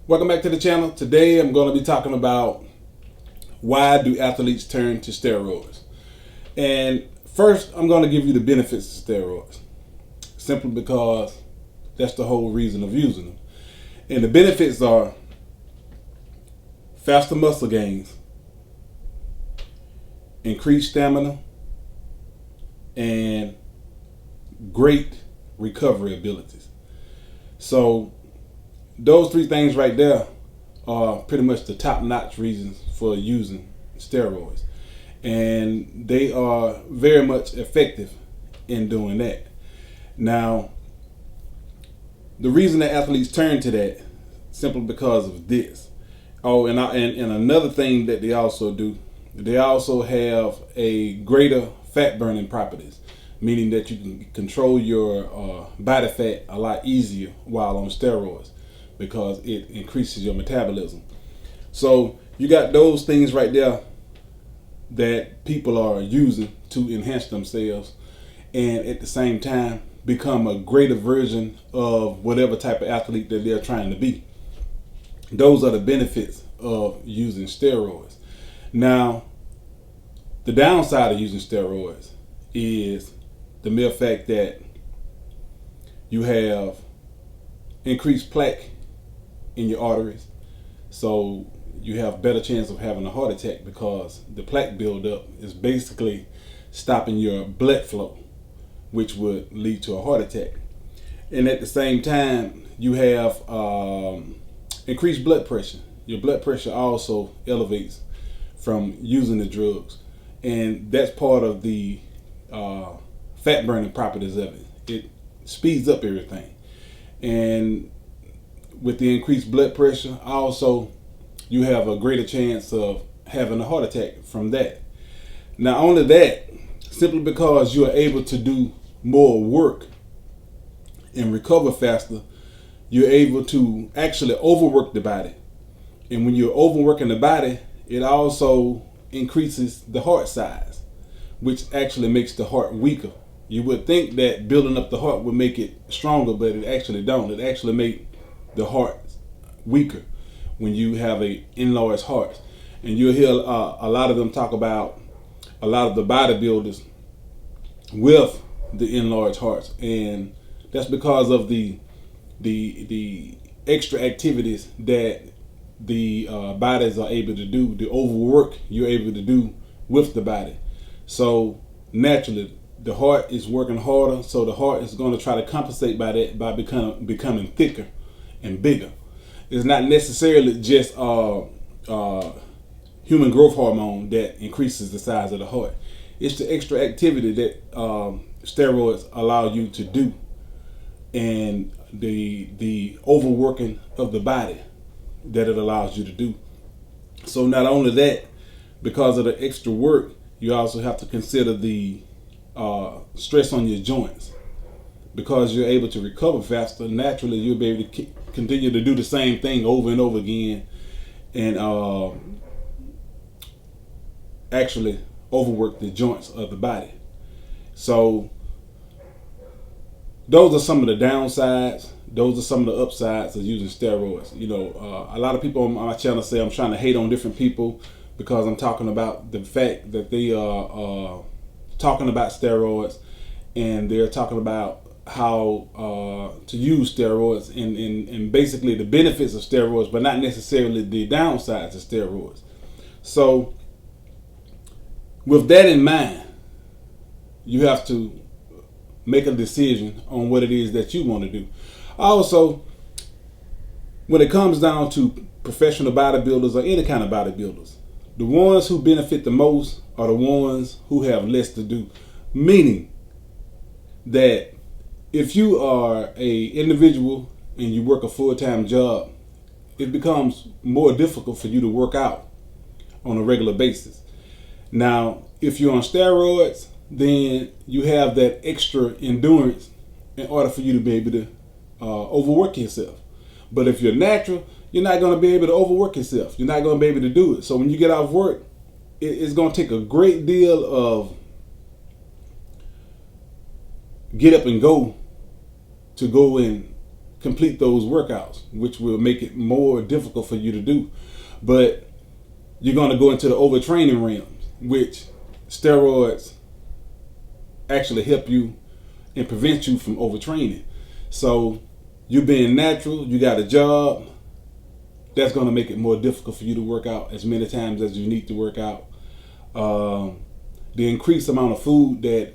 Welcome back to the channel. Today I'm going to be talking about why do athletes turn to steroids. And first I'm going to give you the benefits of steroids. Simply because that's the whole reason of using them. And the benefits are faster muscle gains, increased stamina, and great recovery abilities. So those three things right there are pretty much the top-notch reasons for using steroids. And they are very much effective in doing that. Now, the reason that athletes turn to that simply because of this. Oh, and another thing that they also do, they also have a greater fat burning properties, meaning that you can control your body fat a lot easier while on steroids because it increases your metabolism. So you got those things right there that people are using to enhance themselves and at the same time become a greater version of whatever type of athlete that they're trying to be. Those are the benefits of using steroids. Now, the downside of using steroids is the mere fact that you have increased plaque in your arteries, so you have better chance of having a heart attack because the plaque buildup is basically stopping your blood flow, which would lead to a heart attack. And at the same time, you have increased blood pressure. Your blood pressure also elevates from using the drugs, and that's part of the fat burning properties of it. It speeds up everything, and with the increased blood pressure, also you have a greater chance of having a heart attack from that. Not only that, simply because you are able to do more work and recover faster, you're able to actually overwork the body. And when you're overworking the body, it also increases the heart size, which actually makes the heart weaker. You would think that building up the heart would make it stronger, but it actually don't. It actually makes the heart weaker when you have a enlarged heart. And you'll hear a lot of them talk about a lot of the bodybuilders with the enlarged hearts, and that's because of the extra activities that the bodies are able to do, the overwork you're able to do with the body. So naturally, the heart is working harder, so the heart is going to try to compensate by that by becoming thicker and bigger. It's not necessarily just human growth hormone that increases the size of the heart. It's the extra activity that steroids allow you to do, and the overworking of the body that it allows you to do. So not only that, because of the extra work, you also have to consider the stress on your joints. Because you're able to recover faster, naturally you'll be able to continue to do the same thing over and over again, and actually overwork the joints of the body. So those are some of the downsides. Those are some of the upsides of using steroids. You know, a lot of people on my channel say I'm trying to hate on different people because I'm talking about the fact that they are talking about steroids, and they're talking about how to use steroids and basically the benefits of steroids, but not necessarily the downsides of steroids. So with that in mind, you have to make a decision on what it is that you want to do. Also, when it comes down to professional bodybuilders or any kind of bodybuilders, the ones who benefit the most are the ones who have less to do. Meaning that if you are a individual and you work a full-time job, it becomes more difficult for you to work out on a regular basis. Now, if you're on steroids, then you have that extra endurance in order for you to be able to overwork yourself. But if you're natural, you're not going to be able to overwork yourself. You're not going to be able to do it. So when you get off work, it's going to take a great deal of get up and go to go and complete those workouts, which will make it more difficult for you to do. But you're going to go into the overtraining realms, which steroids actually help you and prevent you from overtraining. So you being natural, you got a job, that's going to make it more difficult for you to work out as many times as you need to work out. The increased amount of food that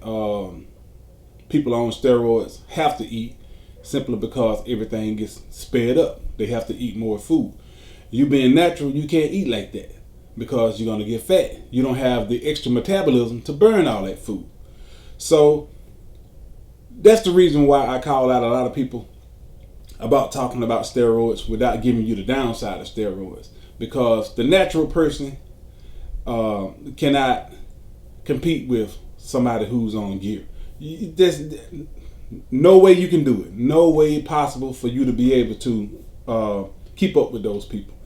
people on steroids have to eat, simply because everything gets sped up. They have to eat more food. You being natural, you can't eat like that because you're going to get fat. You don't have the extra metabolism to burn all that food. So that's the reason why I call out a lot of people about talking about steroids without giving you the downside of steroids, because the natural person cannot compete with somebody who's on gear. There's no way you can do it. No way possible for you to be able to keep up with those people,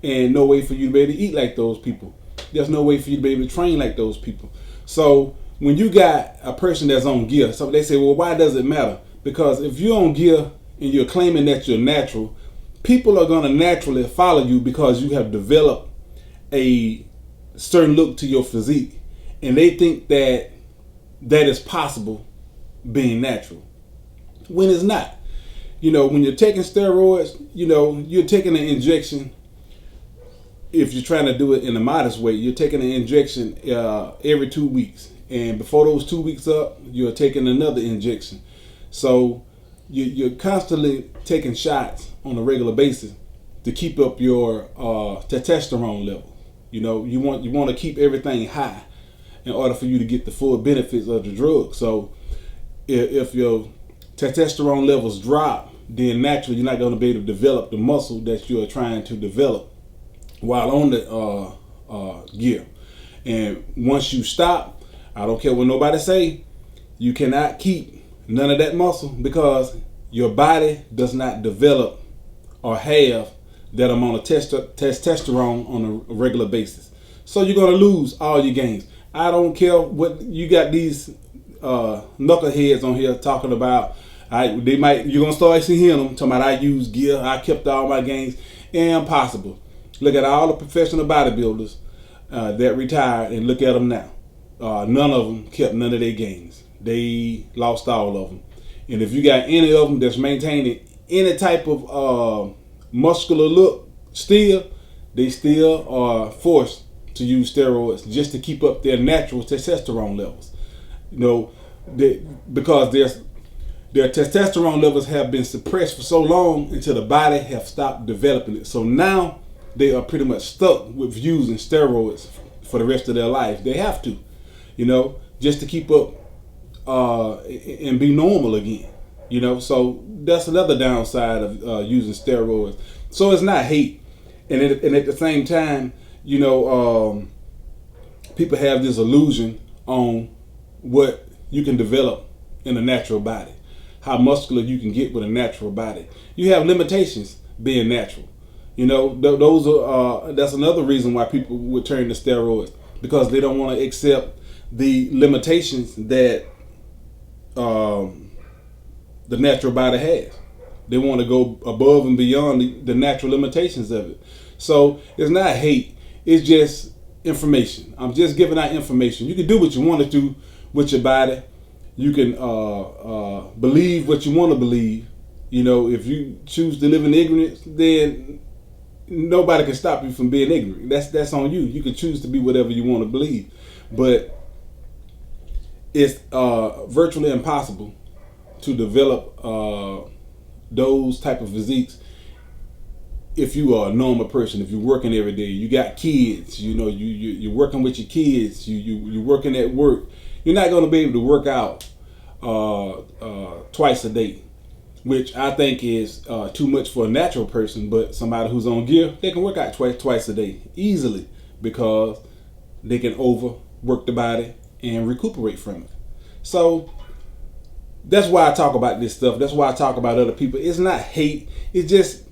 and no way for you to be able to eat like those people. There's no way for you to be able to train like those people. So when you got a person that's on gear, so they say, well, why does it matter? Because if you're on gear and you're claiming that you're natural, people are going to naturally follow you because you have developed a certain look to your physique, and they think that that is possible being natural, when it's not. You know, when you're taking steroids, you know, you're taking an injection. If you're trying to do it in a modest way, you're taking an injection every 2 weeks, and before those 2 weeks up, you're taking another injection. So you're constantly taking shots on a regular basis to keep up your testosterone level. You know, you want to keep everything high in order for you to get the full benefits of the drug. So if your testosterone levels drop, then naturally you're not going to be able to develop the muscle that you're trying to develop while on the gear. And once you stop, I don't care what nobody say, you cannot keep none of that muscle because your body does not develop or have that amount of testosterone on a regular basis. So you're going to lose all your gains. I don't care what you got these knuckleheads on here talking about. You're gonna start seeing them talking about I use gear, I kept all my gains. Impossible. Look at all the professional bodybuilders that retired and look at them now. None of them kept none of their gains. They lost all of them. And if you got any of them that's maintaining any type of muscular look, they still are forced to use steroids just to keep up their natural testosterone levels. You know, because their testosterone levels have been suppressed for so long until the body have stopped developing it. So now they are pretty much stuck with using steroids for the rest of their life. They have to, you know, just to keep up and be normal again. You know, so that's another downside of using steroids. So it's not hate, and at the same time, you know, people have this illusion on what you can develop in a natural body, how muscular you can get with a natural body. You have limitations being natural. You know, those are that's another reason why people would turn to steroids, because they don't want to accept the limitations that the natural body has. They want to go above and beyond the natural limitations of it. So it's not hate. It's just information. I'm just giving out information. You can do what you want to do with your body. You can believe what you want to believe. You know, if you choose to live in ignorance, then nobody can stop you from being ignorant. That's on you. You can choose to be whatever you want to believe. But it's virtually impossible to develop those type of physiques if you are a normal person. If you're working every day, you got kids, you know, you're working with your kids, you're working at work, you're not going to be able to work out twice a day, which I think is too much for a natural person. But somebody who's on gear, they can work out twice a day easily, because they can overwork the body and recuperate from it. So that's why I talk about this stuff. That's why I talk about other people. It's not hate. It's just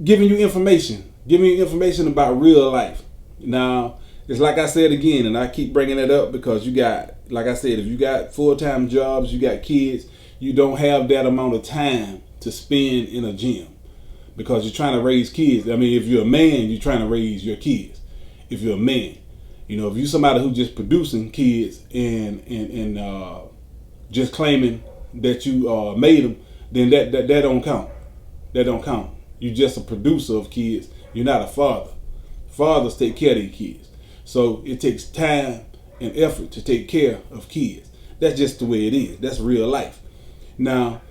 giving you information. Giving you information about real life. Now, it's like I said again, and I keep bringing it up because you got, like I said, if you got full-time jobs, you got kids, you don't have that amount of time to spend in a gym, because you're trying to raise kids. I mean, if you're a man, you're trying to raise your kids. If you're a man, if you're somebody who just producing kids and just claiming that you made them, then that don't count. That don't count. You're just a producer of kids. You're not a father. Fathers take care of their kids. So it takes time and effort to take care of kids. That's just the way it is. That's real life. Now,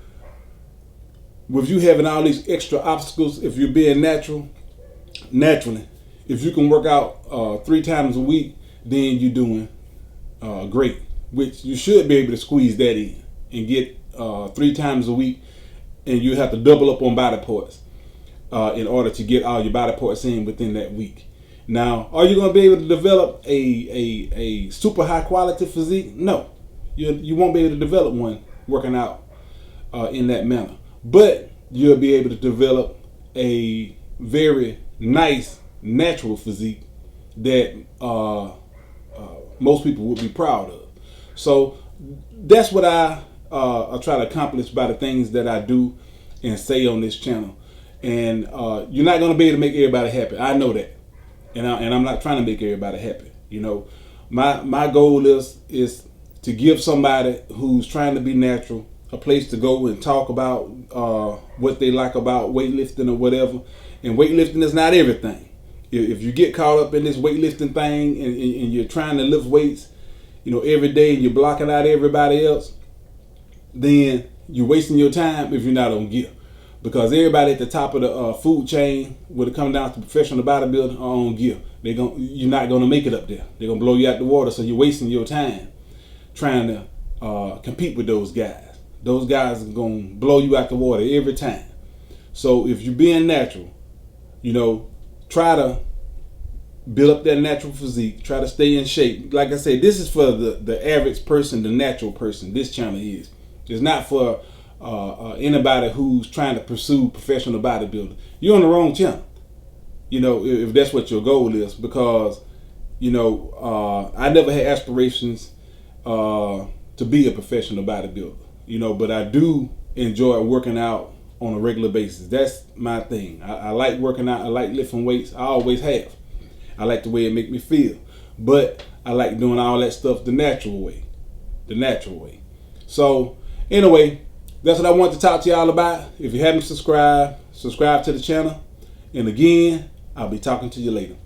with you having all these extra obstacles, if you're being naturally, if you can work out 3 times a week, then you're doing great. Which you should be able to squeeze that in and get 3 times a week, and you have to double up on body parts in order to get all your body parts in within that week. Now, are you going to be able to develop a super high quality physique? No, you won't be able to develop one working out in that manner. But you'll be able to develop a very nice natural physique that most people would be proud of. So that's what I try to accomplish by the things that I do and say on this channel. And you're not going to be able to make everybody happy. I know that. And I'm not trying to make everybody happy. My goal is to give somebody who's trying to be natural a place to go and talk about what they like about weightlifting or whatever. And weightlifting is not everything. If you get caught up in this weightlifting thing and you're trying to lift weights, every day, and you're blocking out everybody else, then you're wasting your time if you're not on gear. Because everybody at the top of the food chain, when it comes down to professional bodybuilding, are on gear. You're not going to make it up there. They're going to blow you out the water, so you're wasting your time trying to compete with those guys. Those guys are going to blow you out the water every time. So if you're being natural, try to build up that natural physique. Try to stay in shape. Like I said, this is for the average person, the natural person. This channel is. It's not for anybody who's trying to pursue professional bodybuilding. You're on the wrong channel. If that's what your goal is, because I never had aspirations to be a professional bodybuilder. But I do enjoy working out on a regular basis. That's my thing. I like working out. I like lifting weights. I always have. I like the way it makes me feel. But I like doing all that stuff the natural way. So anyway, that's what I want to talk to y'all about. If you haven't subscribed, subscribe to the channel. And again, I'll be talking to you later.